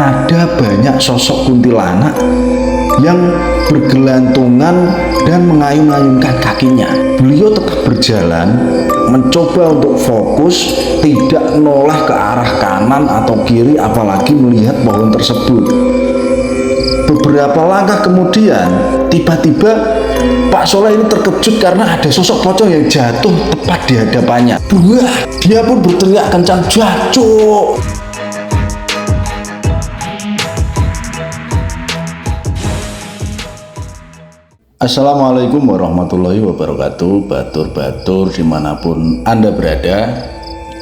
ada banyak sosok kuntilanak yang bergelantungan dan mengayun-ayunkan kakinya. Beliau tetap berjalan, mencoba untuk fokus, tidak menoleh ke arah kanan atau kiri, apalagi melihat pohon tersebut. Beberapa langkah kemudian, tiba-tiba Pak Soleh ini terkejut karena ada sosok pocong yang jatuh tepat di hadapannya. Wah, dia pun berteriak kencang, "Jacuk!" Assalamualaikum warahmatullahi wabarakatuh. Batur-batur dimanapun Anda berada,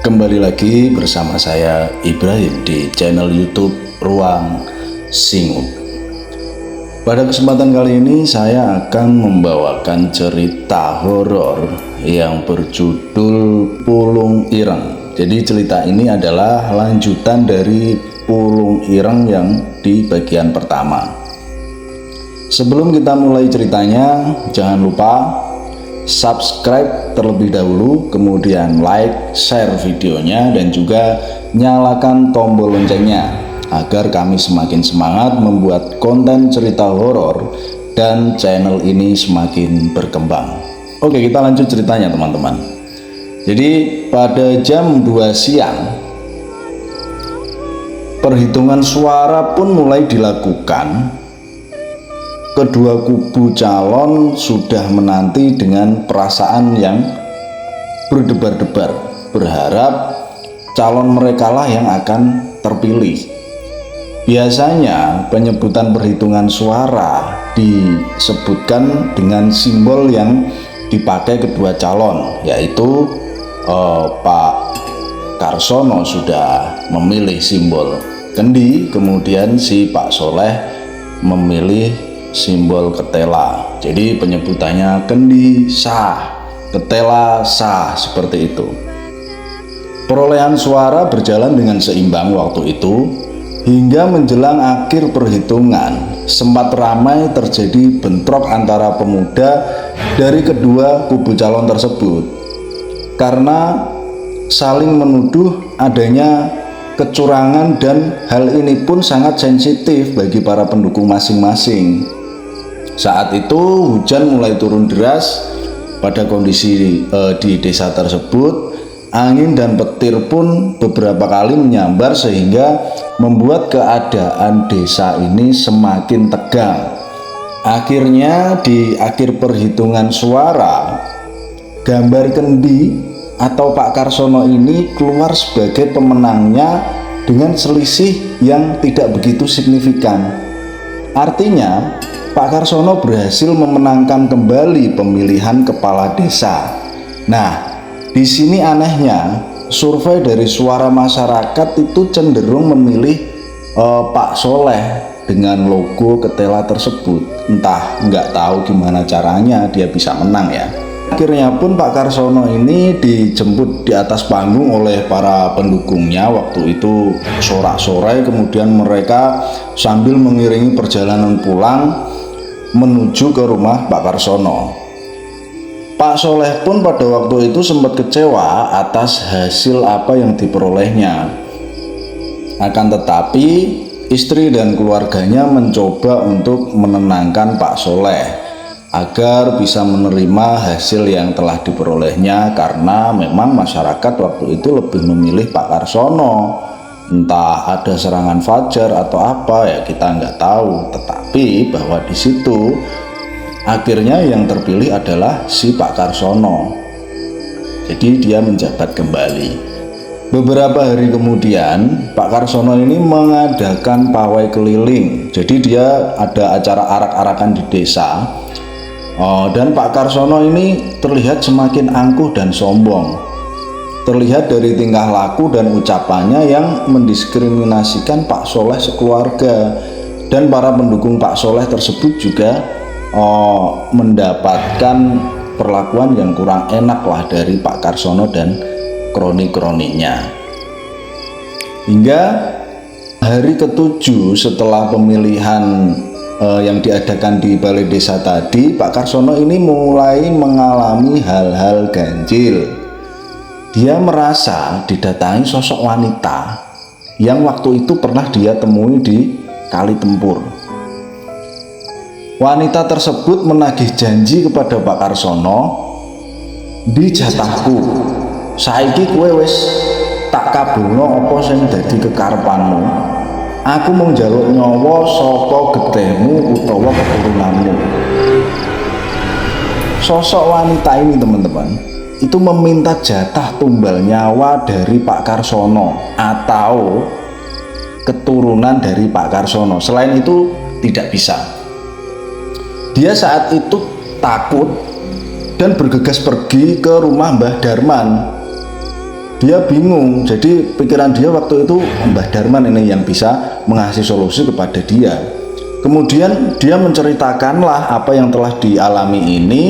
kembali lagi bersama saya Ibrahim di channel YouTube Ruang Singup. Pada kesempatan kali ini saya akan membawakan cerita horor yang berjudul Pulung Ireng. Jadi cerita ini adalah lanjutan dari Pulung Ireng yang di bagian pertama. Sebelum kita mulai ceritanya, jangan lupa subscribe terlebih dahulu, kemudian like, share videonya, dan juga nyalakan tombol loncengnya agar kami semakin semangat membuat konten cerita horor dan channel ini semakin berkembang. Oke, kita lanjut ceritanya teman-teman. Jadi pada jam 2 siang perhitungan suara pun mulai dilakukan. Kedua kubu calon sudah menanti dengan perasaan yang berdebar-debar, berharap calon merekalah yang akan terpilih. Biasanya penyebutan perhitungan suara disebutkan dengan simbol yang dipakai kedua calon, yaitu Pak Karsono sudah memilih simbol kendi, kemudian si Pak Soleh memilih simbol ketela. Jadi penyebutannya kendi sah, ketela sah, seperti itu. Perolehan suara berjalan dengan seimbang waktu itu hingga menjelang akhir perhitungan. Sempat ramai terjadi bentrok antara pemuda dari kedua kubu calon tersebut karena saling menuduh adanya kecurangan, dan hal ini pun sangat sensitif bagi para pendukung masing-masing. Saat itu hujan mulai turun deras pada kondisi di desa tersebut. Angin dan petir pun beberapa kali menyambar sehingga membuat keadaan desa ini semakin tegang. Akhirnya di akhir perhitungan suara, gambar kendi atau Pak Karsono ini keluar sebagai pemenangnya dengan selisih yang tidak begitu signifikan. Artinya Pak Karsono berhasil memenangkan kembali pemilihan kepala desa. Nah, di sini anehnya, survei dari suara masyarakat itu cenderung memilih Pak Soleh dengan logo ketela tersebut. Entah, nggak tahu gimana caranya dia bisa menang ya. Akhirnya pun Pak Karsono ini dijemput di atas panggung oleh para pendukungnya waktu itu sorak-sorai, kemudian mereka sambil mengiringi perjalanan pulang menuju ke rumah Pak Karsono. Pak Soleh pun pada waktu itu sempat kecewa atas hasil apa yang diperolehnya. Akan tetapi istri dan keluarganya mencoba untuk menenangkan Pak Soleh agar bisa menerima hasil yang telah diperolehnya, karena memang masyarakat waktu itu lebih memilih Pak Karsono. Entah ada serangan fajar atau apa ya, kita nggak tahu, tetapi bahwa di situ akhirnya yang terpilih adalah si Pak Karsono. Jadi dia menjabat kembali. Beberapa hari kemudian Pak Karsono ini mengadakan pawai keliling. Jadi dia ada acara arak-arakan di desa. Dan Pak Karsono ini terlihat semakin angkuh dan sombong. Terlihat dari tingkah laku dan ucapannya yang mendiskriminasikan Pak Soleh sekeluarga, dan para pendukung Pak Soleh tersebut juga mendapatkan perlakuan yang kurang enak lah dari Pak Karsono dan kroni-kroninya. Hingga hari ke-7 setelah pemilihan yang diadakan di balai desa tadi, Pak Karsono ini mulai mengalami hal-hal ganjil. Dia merasa didatangi sosok wanita yang waktu itu pernah dia temui di Kali Tempur. Wanita tersebut menagih janji kepada Pak Karsono, "Di jatahku, saiki kowe wis tak kabulno apa sing dadi kekarepanmu. Aku mau njaluk nyawa saka getihmu utawa keturunanmu." Sosok wanita ini teman-teman itu meminta jatah tumbal nyawa dari Pak Karsono atau keturunan dari Pak Karsono. Selain itu tidak bisa. Dia saat itu takut dan bergegas pergi ke rumah Mbah Darman. Dia bingung, jadi pikiran dia waktu itu Mbah Darman ini yang bisa mengasih solusi kepada dia. Kemudian dia menceritakanlah apa yang telah dialami ini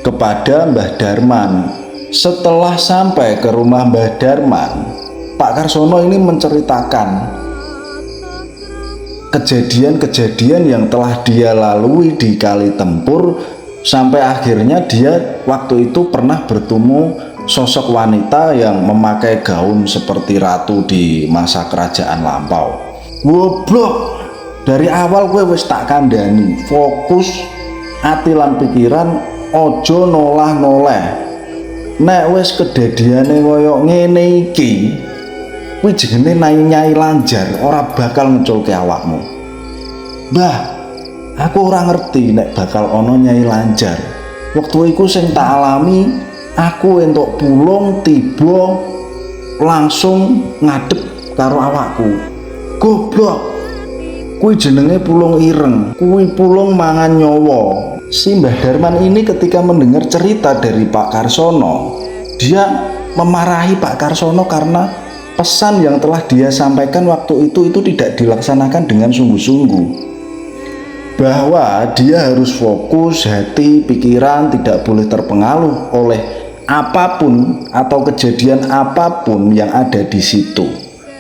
kepada Mbah Darman. Setelah sampai ke rumah Mbah Darman, Pak Karsono ini menceritakan kejadian-kejadian yang telah dia lalui di Kali Tempur, sampai akhirnya dia waktu itu pernah bertemu sosok wanita yang memakai gaun seperti ratu di masa kerajaan lampau. Goblok, dari awal gue wis tak kandhani, fokus ati lan pikiran, ojo nolah-noleh. Nek wis kedadiane koyo ngene iki, kuwi jenenge Nyai Lanjar ora bakal ngeculke awakmu. Mbah, aku ora ngerti nek bakal ana Nyai Lanjar. Waktu iku sing tak alami, aku entuk pulung tiba langsung ngadep karo awakku. Goblok, kuwi jenenge pulung ireng, kuwi pulung mangan nyawa. Si Mbah Darman ini ketika mendengar cerita dari Pak Karsono, dia memarahi Pak Karsono karena pesan yang telah dia sampaikan waktu itu tidak dilaksanakan dengan sungguh-sungguh, bahwa dia harus fokus hati, pikiran, tidak boleh terpengaruh oleh apapun atau kejadian apapun yang ada di situ.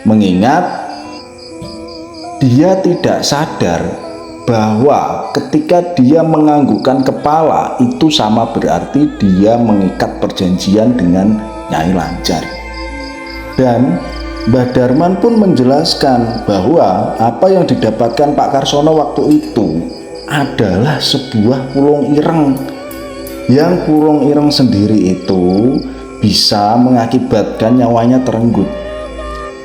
Mengingat dia tidak sadar bahwa ketika dia menganggukkan kepala itu sama berarti dia mengikat perjanjian dengan Nyai Lanjar. Dan Mbah Darman pun menjelaskan bahwa apa yang didapatkan Pak Karsono waktu itu adalah sebuah pulung ireng, yang pulung ireng sendiri itu bisa mengakibatkan nyawanya terenggut.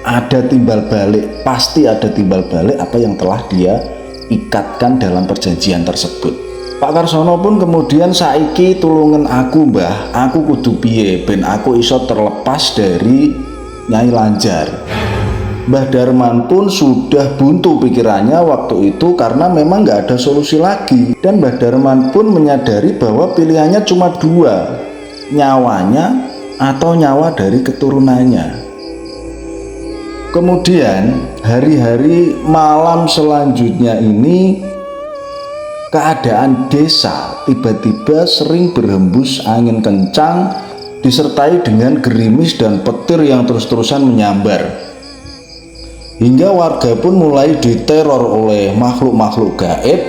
Ada timbal balik, pasti ada timbal balik apa yang telah dia ikatkan dalam perjanjian tersebut. Pak Karsono pun kemudian, "Saiki tulungan aku mbah, aku kudu piye ben aku iso terlepas dari Nyai Lanjar." Mbah Darman pun sudah buntu pikirannya waktu itu karena memang nggak ada solusi lagi, dan Mbah Darman pun menyadari bahwa pilihannya cuma dua, nyawanya atau nyawa dari keturunannya. Kemudian hari-hari malam selanjutnya ini keadaan desa tiba-tiba sering berhembus angin kencang disertai dengan gerimis dan petir yang terus-terusan menyambar, hingga warga pun mulai diteror oleh makhluk-makhluk gaib.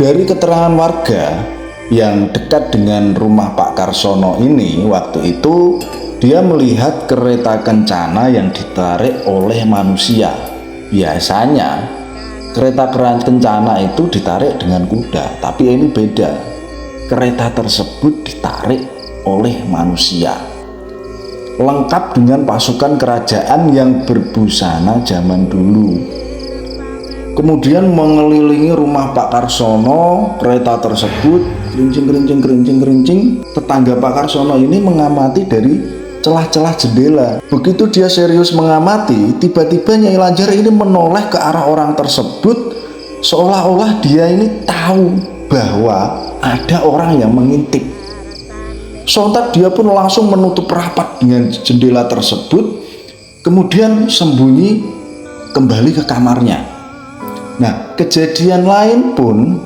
Dari keterangan warga yang dekat dengan rumah Pak Karsono ini, waktu itu dia melihat kereta kencana yang ditarik oleh manusia. Biasanya kereta kencana itu ditarik dengan kuda, tapi ini beda. Kereta tersebut ditarik oleh manusia, lengkap dengan pasukan kerajaan yang berbusana zaman dulu. Kemudian mengelilingi rumah Pak Karsono. Kereta tersebut kerincing. Tetangga Pak Karsono ini mengamati dari celah-celah jendela. Begitu dia serius mengamati, tiba-tiba Nyai Lanjar ini menoleh ke arah orang tersebut, seolah-olah dia ini tahu bahwa ada orang yang mengintip. Sontak dia pun langsung menutup rapat dengan jendela tersebut, kemudian sembunyi kembali ke kamarnya. Nah, kejadian lain pun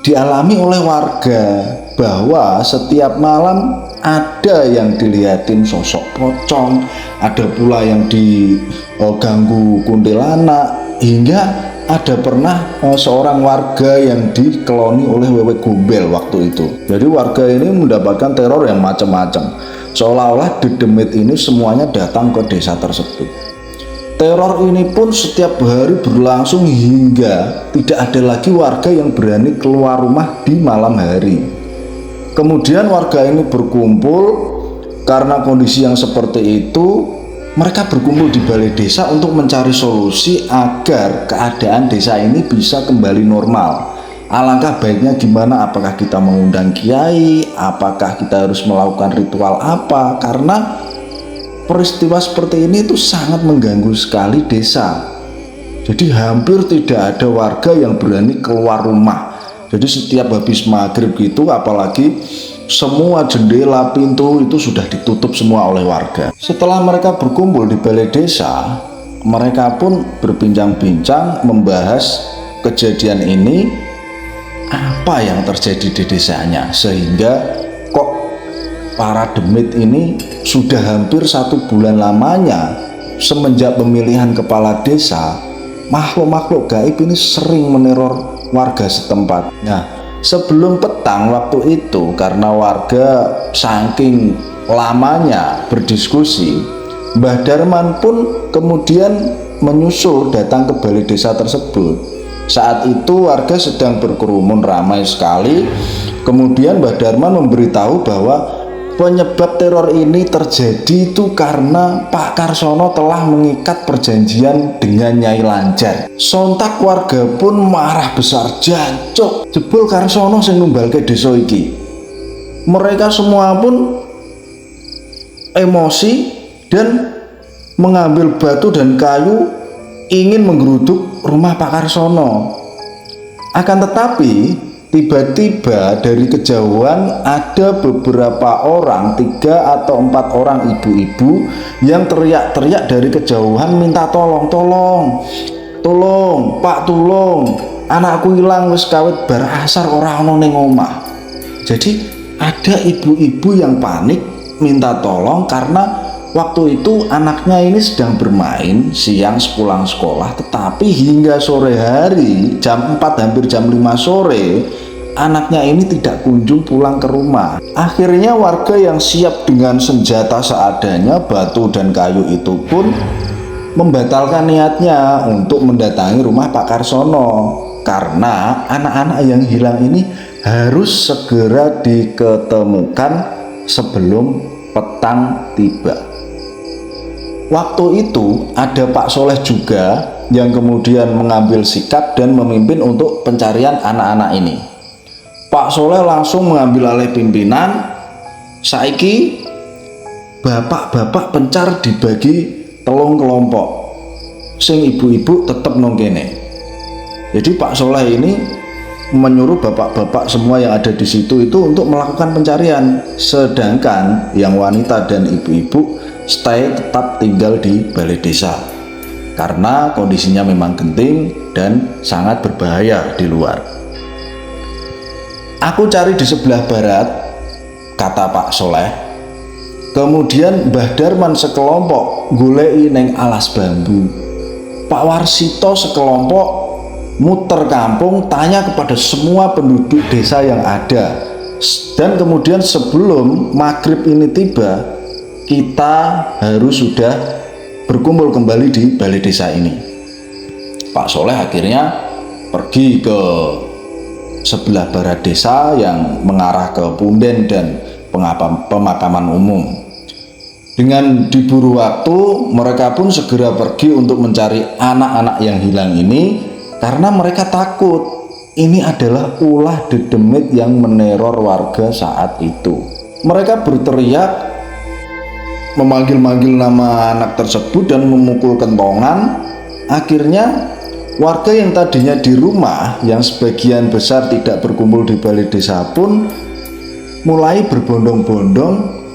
dialami oleh warga, bahwa setiap malam ada yang dilihatin sosok pocong, ada pula yang diganggu kuntilanak, hingga ada pernah seorang warga yang dikeloni oleh wewe gombel waktu itu. Jadi warga ini mendapatkan teror yang macam-macam, seolah-olah dedemit ini semuanya datang ke desa tersebut. Teror ini pun setiap hari berlangsung hingga tidak ada lagi warga yang berani keluar rumah di malam hari. Kemudian warga ini berkumpul karena kondisi yang seperti itu. Mereka berkumpul di balai desa untuk mencari solusi agar keadaan desa ini bisa kembali normal. Alangkah baiknya gimana, apakah kita mengundang kiai, apakah kita harus melakukan ritual apa, karena peristiwa seperti ini itu sangat mengganggu sekali desa. Jadi hampir tidak ada warga yang berani keluar rumah. Jadi setiap habis maghrib gitu, apalagi semua jendela, pintu itu sudah ditutup semua oleh warga. Setelah mereka berkumpul di balai desa, mereka pun berbincang-bincang membahas kejadian ini, apa yang terjadi di desanya, sehingga kok para demit ini sudah hampir 1 bulan lamanya semenjak pemilihan kepala desa, makhluk-makhluk gaib ini sering meneror warga setempat. Nah, sebelum petang waktu itu, karena warga saking lamanya berdiskusi, Mbah Darman pun kemudian menyusul datang ke balai desa tersebut. Saat itu warga sedang berkerumun ramai sekali. Kemudian Mbah Darman memberitahu bahwa penyebab teror ini terjadi itu karena Pak Karsono telah mengikat perjanjian dengan Nyai Lancar. Sontak warga pun marah besar, jancuk, jebul Karsono sing numbalke desa iki. Mereka semua pun emosi dan mengambil batu dan kayu ingin menggeruduk rumah Pak Karsono. Akan tetapi tiba-tiba dari kejauhan ada beberapa orang, 3 atau 4 orang ibu-ibu yang teriak-teriak dari kejauhan minta tolong, tolong, tolong, Pak, tolong, anakku hilang wis kawit bar asar ora ono ning omah. Jadi ada ibu-ibu yang panik minta tolong karena waktu itu anaknya ini sedang bermain siang sepulang sekolah, tetapi hingga sore hari jam 4 hampir jam 5 sore anaknya ini tidak kunjung pulang ke rumah. Akhirnya warga yang siap dengan senjata seadanya, batu dan kayu itu pun membatalkan niatnya untuk mendatangi rumah Pak Karsono, karena anak-anak yang hilang ini harus segera diketemukan sebelum petang tiba. Waktu itu ada Pak Soleh juga yang kemudian mengambil sikap dan memimpin untuk pencarian anak-anak ini. Pak Soleh langsung mengambil alih pimpinan. Saiki bapak-bapak pencar dibagi 3 kelompok, sing ibu-ibu tetap nang kene. Jadi Pak Soleh ini menyuruh bapak-bapak semua yang ada di situ itu untuk melakukan pencarian, sedangkan yang wanita dan ibu-ibu stay tetap tinggal di balai desa karena kondisinya memang genting dan sangat berbahaya di luar. Aku cari di sebelah barat, kata Pak Soleh. Kemudian Mbah Darman sekelompok goleki neng alas bambu. Pak Warsito sekelompok muter kampung tanya kepada semua penduduk desa yang ada. Dan kemudian sebelum maghrib ini tiba, kita harus sudah berkumpul kembali di balai desa ini. Pak Soleh akhirnya pergi ke sebelah barat desa yang mengarah ke punden dan pemakaman umum. Dengan diburu waktu, mereka pun segera pergi untuk mencari anak-anak yang hilang ini karena mereka takut ini adalah ulah dedemit yang meneror warga saat itu. Mereka berteriak, memanggil-manggil nama anak tersebut dan memukul kentongan. Akhirnya warga yang tadinya di rumah, yang sebagian besar tidak berkumpul di balai desa pun mulai berbondong-bondong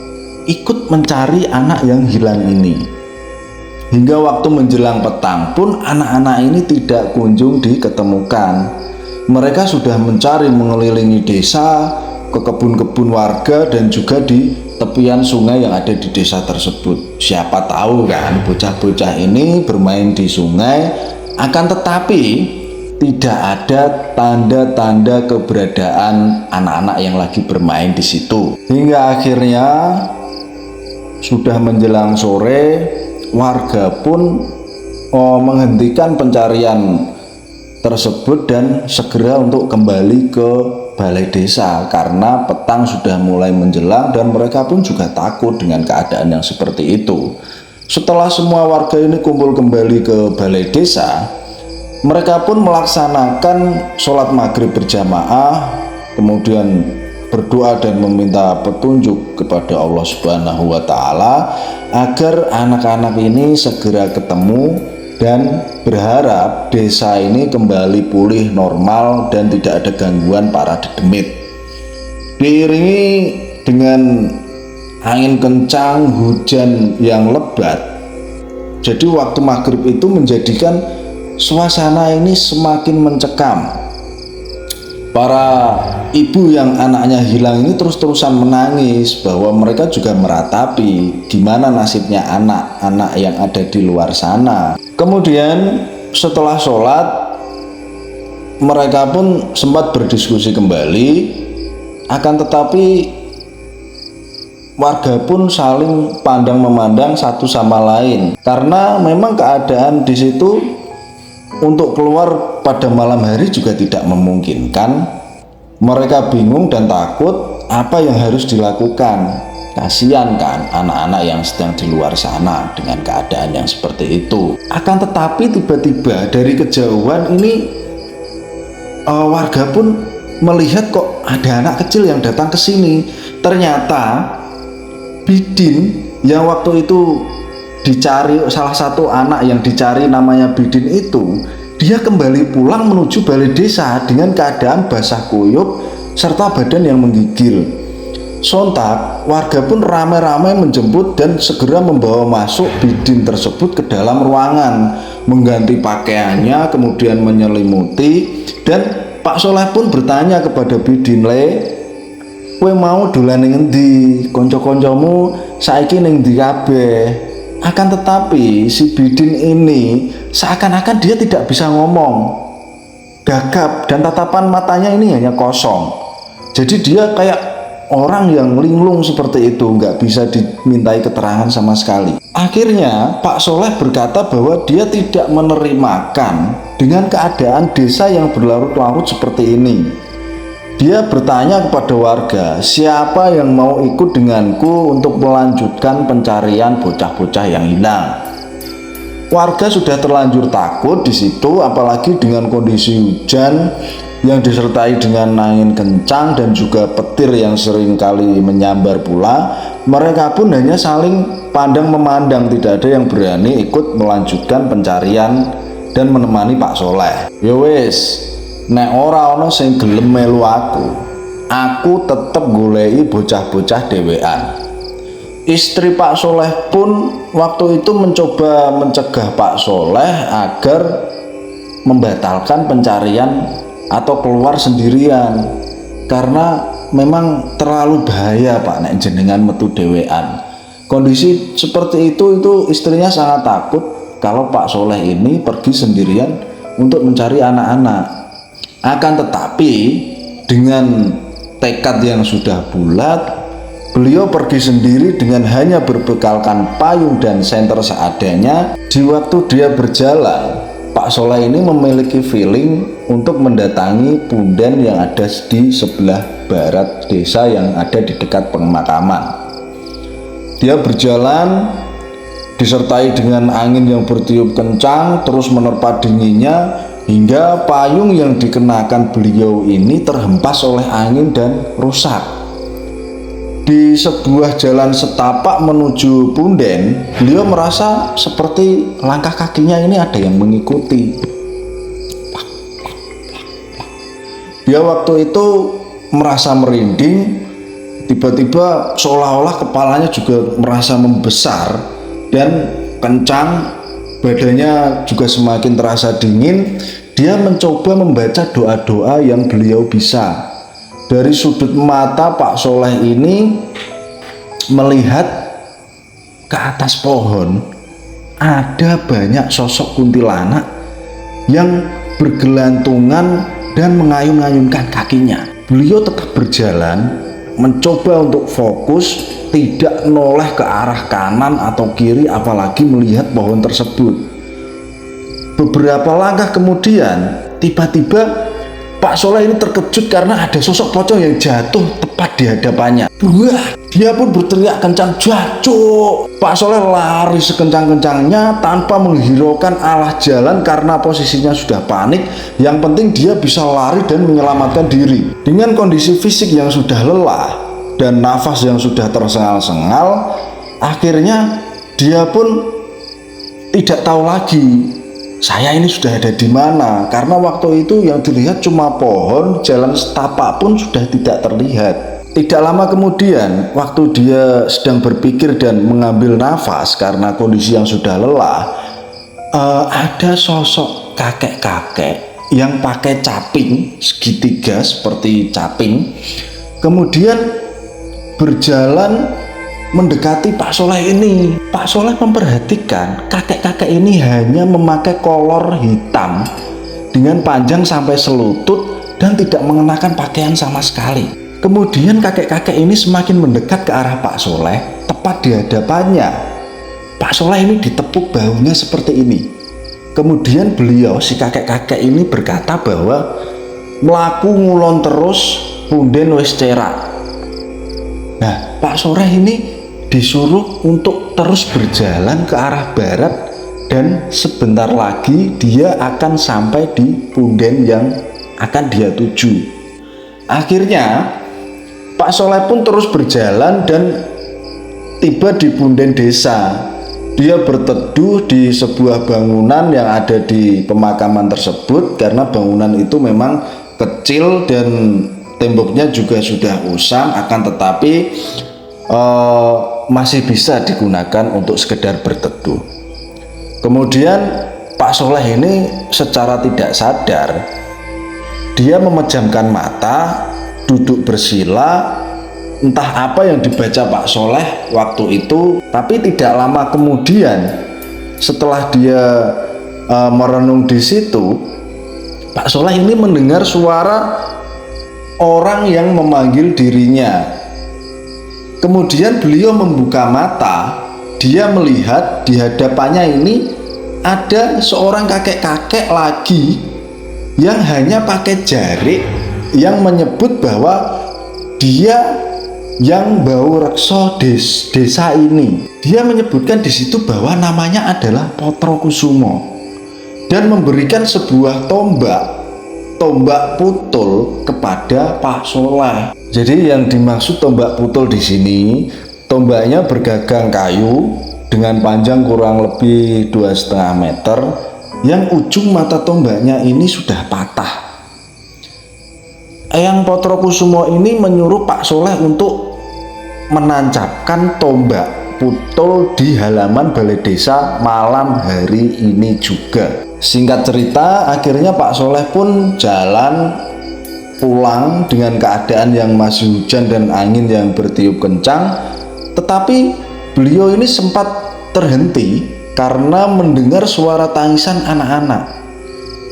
ikut mencari anak yang hilang ini. Hingga waktu menjelang petang pun anak-anak ini tidak kunjung diketemukan. Mereka sudah mencari mengelilingi desa, ke kebun-kebun warga dan juga di tepian sungai yang ada di desa tersebut. Siapa tahu kan bocah-bocah ini bermain di sungai, akan tetapi tidak ada tanda-tanda keberadaan anak-anak yang lagi bermain di situ. Hingga akhirnya sudah menjelang sore, warga pun menghentikan pencarian tersebut dan segera untuk kembali ke balai desa karena petang sudah mulai menjelang dan mereka pun juga takut dengan keadaan yang seperti itu. Setelah semua warga ini kumpul kembali ke balai desa, mereka pun melaksanakan sholat maghrib berjamaah, kemudian berdoa dan meminta petunjuk kepada Allah Subhanahu wa Ta'ala agar anak-anak ini segera ketemu dan berharap desa ini kembali pulih normal dan tidak ada gangguan para dedemit. Diiringi dengan angin kencang, hujan yang lebat, jadi waktu maghrib itu menjadikan suasana ini semakin mencekam. Para ibu yang anaknya hilang ini terus-terusan menangis bahwa mereka juga meratapi gimana nasibnya anak-anak yang ada di luar sana. Kemudian setelah sholat, mereka pun sempat berdiskusi kembali, akan tetapi warga pun saling pandang memandang satu sama lain karena memang keadaan di situ untuk keluar pada malam hari juga tidak memungkinkan. Mereka bingung dan takut apa yang harus dilakukan. Kasihan kan anak-anak yang sedang di luar sana dengan keadaan yang seperti itu. Akan tetapi tiba-tiba dari kejauhan ini warga pun melihat kok ada anak kecil yang datang ke sini. Ternyata Bidin yang waktu itu dicari, salah satu anak yang dicari namanya Bidin itu, dia kembali pulang menuju balai desa dengan keadaan basah kuyup serta badan yang menggigil. Sontak warga pun ramai-ramai menjemput dan segera membawa masuk Bidin tersebut ke dalam ruangan, mengganti pakaiannya, kemudian menyelimuti. Dan Pak Soleh pun bertanya kepada Bidin, "Le, kowe mau dolan ning endi? Kanca-kancamu saiki ning ndi kabeh?" Akan tetapi si Bidin ini seakan-akan dia tidak bisa ngomong, gagap, dan tatapan matanya ini hanya kosong. Jadi dia kayak orang yang linglung seperti itu, nggak bisa dimintai keterangan sama sekali. Akhirnya Pak Soleh berkata bahwa dia tidak menerimakan dengan keadaan desa yang berlarut-larut seperti ini. Dia bertanya kepada warga, siapa yang mau ikut denganku untuk melanjutkan pencarian bocah-bocah yang hilang. Warga sudah terlanjur takut di situ, apalagi dengan kondisi hujan yang disertai dengan angin kencang dan juga petir yang sering kali menyambar pula. Mereka pun hanya saling pandang memandang, tidak ada yang berani ikut melanjutkan pencarian dan menemani Pak Soleh. Ya wis, nek ora ana sing gelem melu aku tetep goleki bocah-bocah dhewean. Istri Pak Soleh pun waktu itu mencoba mencegah Pak Soleh agar membatalkan pencarian atau keluar sendirian karena memang terlalu bahaya Pak nek jenengan metu dhewean. Kondisi seperti itu istrinya sangat takut kalau Pak Soleh ini pergi sendirian untuk mencari anak-anak. Akan tetapi dengan tekad yang sudah bulat, beliau pergi sendiri dengan hanya berbekalkan payung dan senter seadanya. Di waktu dia berjalan, Pak Soleh ini memiliki feeling untuk mendatangi punden yang ada di sebelah barat desa yang ada di dekat pemakaman. Dia berjalan disertai dengan angin yang bertiup kencang terus menerpa dinginnya, hingga payung yang dikenakan beliau ini terhempas oleh angin dan rusak. Di sebuah jalan setapak menuju punden, beliau merasa seperti langkah kakinya ini ada yang mengikuti. Dia waktu itu merasa merinding, tiba-tiba seolah-olah kepalanya juga merasa membesar dan kencang. Badannya juga semakin terasa dingin. Dia mencoba membaca doa-doa yang beliau bisa. Dari sudut mata Pak Soleh ini melihat ke atas pohon ada banyak sosok kuntilanak yang bergelantungan dan mengayun-ayunkan kakinya. Beliau tetap berjalan, mencoba untuk fokus, tidak noleh ke arah kanan atau kiri, apalagi melihat pohon tersebut. beberapa langkah kemudian tiba-tiba Pak Soleh ini terkejut karena ada sosok pocong yang jatuh tepat di hadapannya. Wah, dia pun berteriak kencang, "Jatuh!" Pak Soleh lari sekencang-kencangnya tanpa menghiraukan arah jalan karena posisinya sudah panik. Yang penting dia bisa lari dan menyelamatkan diri. Dengan kondisi fisik yang sudah lelah dan nafas yang sudah tersengal-sengal, akhirnya dia pun tidak tahu lagi saya ini sudah ada di mana, karena waktu itu yang dilihat cuma pohon, jalan setapak pun sudah tidak terlihat. Tidak lama kemudian, waktu dia sedang berpikir dan mengambil nafas karena kondisi yang sudah lelah, ada sosok kakek-kakek yang pakai caping segitiga seperti caping, kemudian berjalan mendekati Pak Soleh ini. Pak Soleh memperhatikan kakek-kakek ini hanya memakai kolor hitam dengan panjang sampai selutut dan tidak mengenakan pakaian sama sekali. Kemudian kakek-kakek ini semakin mendekat ke arah Pak Soleh, tepat di hadapannya. Pak Soleh ini ditepuk bahunya seperti ini. Kemudian beliau, si kakek-kakek ini berkata bahwa melaku ngulon terus punden wis cerak. Nah, Pak Soleh ini disuruh untuk terus berjalan ke arah barat dan sebentar lagi dia akan sampai di punden yang akan dia tuju. Akhirnya Pak Soleh pun terus berjalan dan tiba di punden desa. Dia berteduh di sebuah bangunan yang ada di pemakaman tersebut karena bangunan itu memang kecil dan temboknya juga sudah usang, akan tetapi masih bisa digunakan untuk sekedar berteduh. Kemudian Pak Soleh ini secara tidak sadar dia memejamkan mata, duduk bersila. Entah apa yang dibaca Pak Soleh waktu itu, tapi tidak lama kemudian setelah dia merenung di situ, Pak Soleh ini mendengar suara orang yang memanggil dirinya. Kemudian beliau membuka mata, dia melihat di hadapannya ini ada seorang kakek-kakek lagi yang hanya pakai jarik yang menyebut bahwa dia yang bau rekso desa ini. Dia menyebutkan di situ bahwa namanya adalah Potrokusumo dan memberikan sebuah tombak putul kepada Pak Soleh. Jadi yang dimaksud tombak putul di sini, tombaknya bergagang kayu dengan panjang kurang lebih 2,5 meter, yang ujung mata tombaknya ini sudah patah. Eyang Potrokusumo ini menyuruh Pak Soleh untuk menancapkan tombak putul di halaman balai desa malam hari ini juga. Singkat cerita, akhirnya Pak Soleh pun jalan pulang dengan keadaan yang masih hujan dan angin yang bertiup kencang, tetapi beliau ini sempat terhenti karena mendengar suara tangisan anak-anak.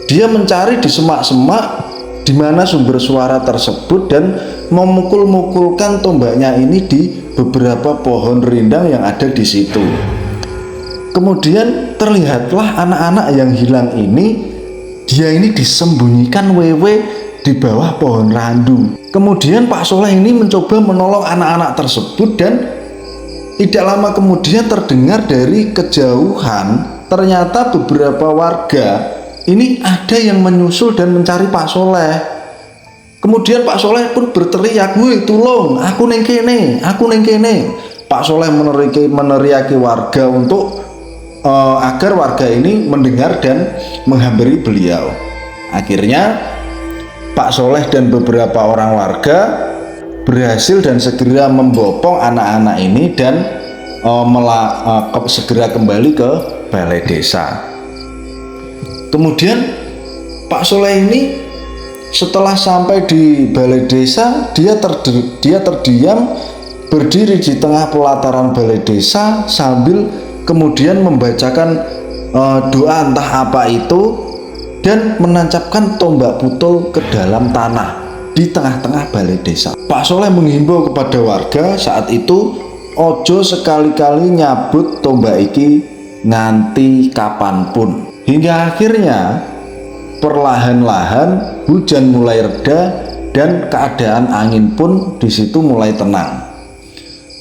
Dia mencari di semak-semak di mana sumber suara tersebut dan memukul-mukulkan tombaknya ini di beberapa pohon rindang yang ada di situ. Kemudian terlihatlah anak-anak yang hilang ini, dia ini disembunyikan wewe di bawah pohon randu. Kemudian Pak Soleh ini mencoba menolong anak-anak tersebut dan tidak lama kemudian terdengar dari kejauhan ternyata beberapa warga ini ada yang menyusul dan mencari Pak Soleh. Kemudian Pak Soleh pun berteriak, "Woi, tulung, aku neng kene, aku neng kene." Pak Soleh meneriaki warga untuk agar warga ini mendengar dan menghampiri beliau. Akhirnya Pak Soleh dan beberapa orang warga berhasil dan segera membopong anak-anak ini dan segera kembali ke balai desa. Kemudian Pak Soleh ini setelah sampai di balai desa, dia terdiam berdiri di tengah pelataran balai desa sambil kemudian membacakan doa entah apa itu dan menancapkan tombak putul ke dalam tanah di tengah-tengah balai desa. Pak Soleh menghimbau kepada warga saat itu, ojo sekali-kali nyabut tombak iki nganti kapanpun. Hingga akhirnya perlahan-lahan hujan mulai reda dan keadaan angin pun di situ mulai tenang.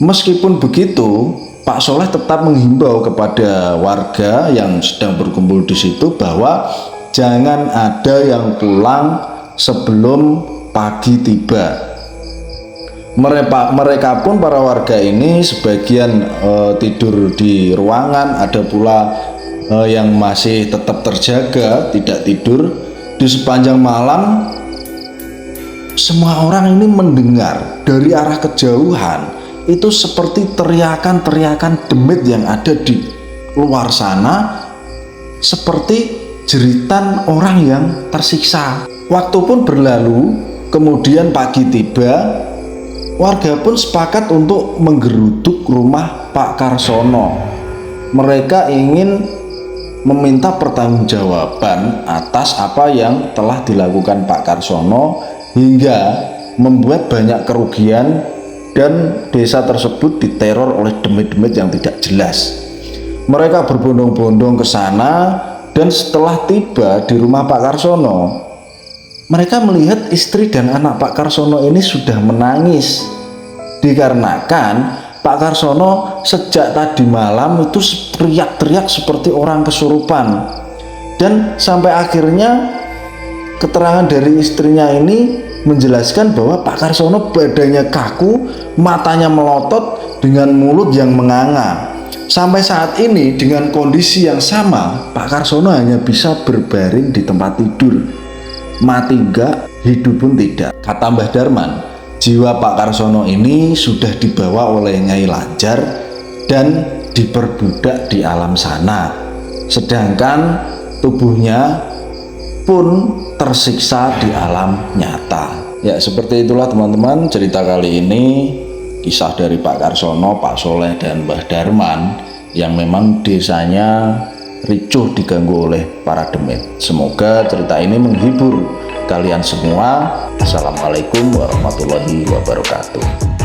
Meskipun begitu, Pak Soleh tetap menghimbau kepada warga yang sedang berkumpul di situ bahwa jangan ada yang pulang sebelum pagi tiba. Mereka pun, para warga ini, sebagian tidur di ruangan, ada pula yang masih tetap terjaga, tidak tidur. Di sepanjang malam, semua orang ini mendengar dari arah kejauhan itu seperti teriakan-teriakan demit yang ada di luar sana, seperti jeritan orang yang tersiksa. Waktu pun berlalu, kemudian pagi tiba. Warga pun sepakat untuk menggeruduk rumah Pak Karsono. Mereka ingin meminta pertanggungjawaban atas apa yang telah dilakukan Pak Karsono hingga membuat banyak kerugian dan desa tersebut diteror oleh demit-demit yang tidak jelas. Mereka berbondong-bondong ke sana, dan setelah tiba di rumah Pak Karsono, mereka melihat istri dan anak Pak Karsono ini sudah menangis, dikarenakan Pak Karsono sejak tadi malam itu teriak-teriak seperti orang kesurupan. Dan sampai akhirnya keterangan dari istrinya ini menjelaskan bahwa Pak Karsono badannya kaku, matanya melotot dengan mulut yang menganga. Sampai saat ini dengan kondisi yang sama, Pak Karsono hanya bisa berbaring di tempat tidur. Mati enggak, hidup pun tidak. Kata Mbah Darman, jiwa Pak Karsono ini sudah dibawa oleh Nyai Lanjar dan diperbudak di alam sana, sedangkan tubuhnya pun tersiksa di alam nyata. Ya, seperti itulah teman-teman cerita kali ini, kisah dari Pak Karsono, Pak Soleh, dan Mbah Darman yang memang desanya ricuh diganggu oleh para demit. Semoga cerita ini menghibur kalian semua. Assalamualaikum warahmatullahi wabarakatuh.